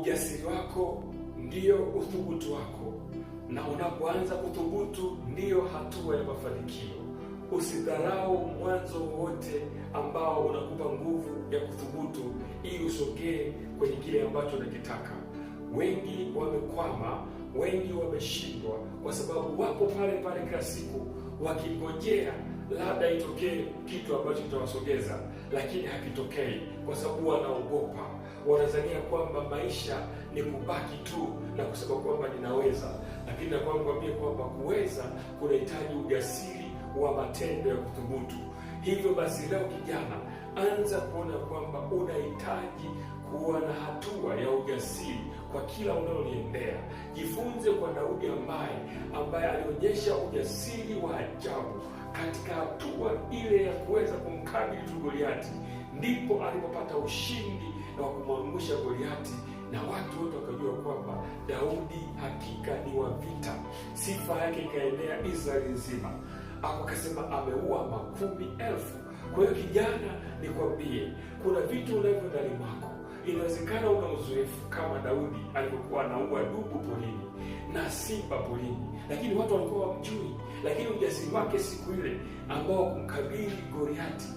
Ujasiri wako ndiyo uthubutu wako, na unapoanza kuthubutu ndiyo hatua ya mafanikio. Usidharau mwanzo wote ambao unakupa nguvu ya kuthubutu ili usogee kwenye kile ambacho unakitaka. Wengi wamekwama, wengi wameshindwa kwa sababu wapo pale pale kila siku wakingojea labda itokee kitu ambacho kitawasogeza, lakini hakitokei kwa sababu wanaogopa. Wanadhania kwamba maisha ni kubaki tu na kusema kwamba ninaweza, lakini nakwambia kwamba kuweza kunahitaji ujasiri wa matendo ya kuthubutu. Hivyo basi leo kijana, anza kuona kwamba unahitaji kuwa na hatua ya ujasiri kwa kila unaloliendea. Jifunze kwa Daudi ambaye alionyesha ujasiri wa ajabu katika hatua ile ya kuweza kumkabili Goliati. Ndipo alipopata ushindi na kumwangusha Goliati, na watu wote wakajua kwamba Daudi hakika ni wa vita. Sifa yake ikaenea Israeli nzima, akasema ameua 10,000. Kwa hiyo kijana, nikwambie, kuna vitu unavyo ndani mwako. Inawezekana una uzoefu kama Daudi alipokuwa anaua dubu porini na simba porini, lakini watu walikuwa wamjui. Lakini ujasiri wake siku ile ambao kumkabili Goliati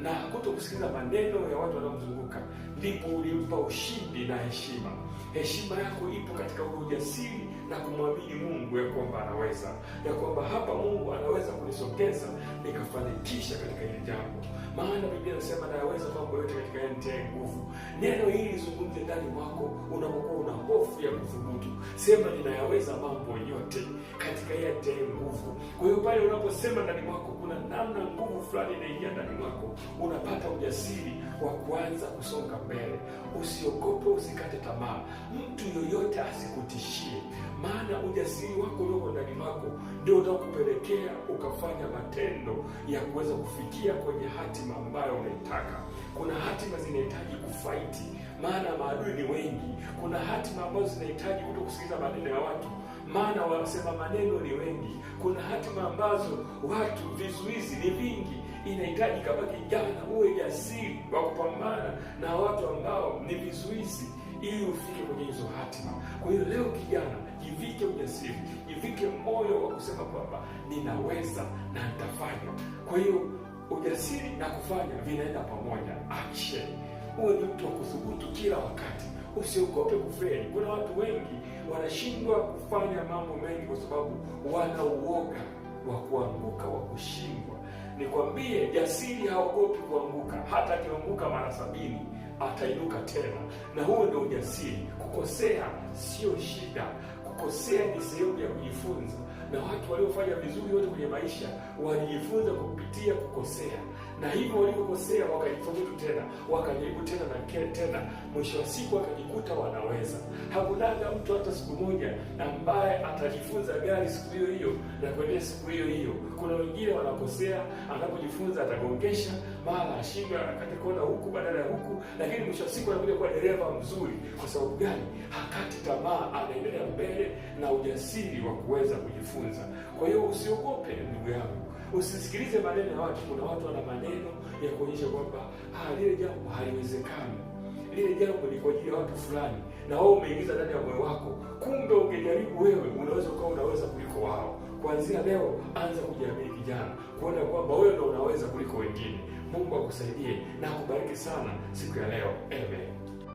na kutokusikiliza maneno ya watu wanaomzunguka, ndipo ulimpa ushindi na heshima. Heshima yako ipo katika ujasiri na kumwamini Mungu ya kwamba anaweza, ya kwamba hapa Mungu anaweza kunisogeza nikafanikisha katika hili jambo. Maana Biblia inasema naweza mambo yote katika yeye anitiaye nguvu. Neno hili lizungumze ndani mwako unapokuwa una hofu ya kuthubutu. Sema ninayaweza mambo yote katika yeye anitiaye nguvu. Kwa hiyo pale unaposema ndani mwako, kuna namna nguvu fulani inaingia ndani mwako, unapata ujasiri wa kuanza kusonga mbele. Usiogope, usikate tamaa. Mtu yoyote asikutishie, maana ujasiri wako ulioko ndani mwako ndio utakupelekea ukafanya matendo ya kuweza kufikia kwenye hatima ambayo unaitaka. Kuna hatima zinahitaji kufaiti, maana maadui ni wengi. Kuna hatima ambazo zinahitaji kutokusikiliza maneno ya watu, maana wanasema maneno ni wengi. Kuna hatima ambazo watu, vizuizi ni vingi. Inahitaji kama kijana uwe jasiri wa kupambana na watu ambao ni vizuizi ili ufike kwenye hizo hatima. Kwa hiyo leo kijana, jivike ujasiri, jivike moyo wa kusema kwamba ninaweza na nitafanya. Kwa hiyo ujasiri na kufanya vinaenda pamoja. Action. Uwe ni mtu wa kuthubutu kila wakati. Usiogope kufeli. Kuna watu wengi wanashindwa kufanya mambo mengi kwa sababu wana uoga wa kuanguka, wa kushindwa. Nikwambie, jasiri haogopi kuanguka. Hata akianguka mara 70 atainuka tena, na huo ndio ujasiri. Kukosea sio shida. Kukosea ni sehemu ya kujifunza, na watu waliofanya vizuri wote kwenye maisha walijifunza kupitia kukosea, na hivyo walipokosea wakajithubutu tena, wakajaribu tena na tena, mwisho wa siku wakajikuta wanaweza. Hakunaga mtu hata siku moja ambaye atajifunza gari siku hiyo hiyo na kuendea siku hiyo hiyo. Kuna wengine wanakosea, anapojifunza atagongesha, mara ashindwe, akate kona huku badala ya huku, lakini mwisho wa siku anakuja kuwa dereva mzuri. Kwa sababu gani? Hakati tamaa, anaendelea mbele na ujasiri wa kuweza kujifunza. Kwa hiyo usiogope ndugu yangu, usisikilize maneno ya watu. Kuna watu wana maneno ya kuonyesha kwamba lile jambo haliwezekani, lile jambo ni kwa ajili ya watu fulani, na wao umeingiza ndani ya moyo wako. Kumbe ungejaribu wewe, unaweza kuliko wao. Kuanzia leo anza kujiamini kijana, kuona kwamba wewe ndio unaweza kuliko wengine. Mungu akusaidie na akubariki sana siku ya leo. Amen.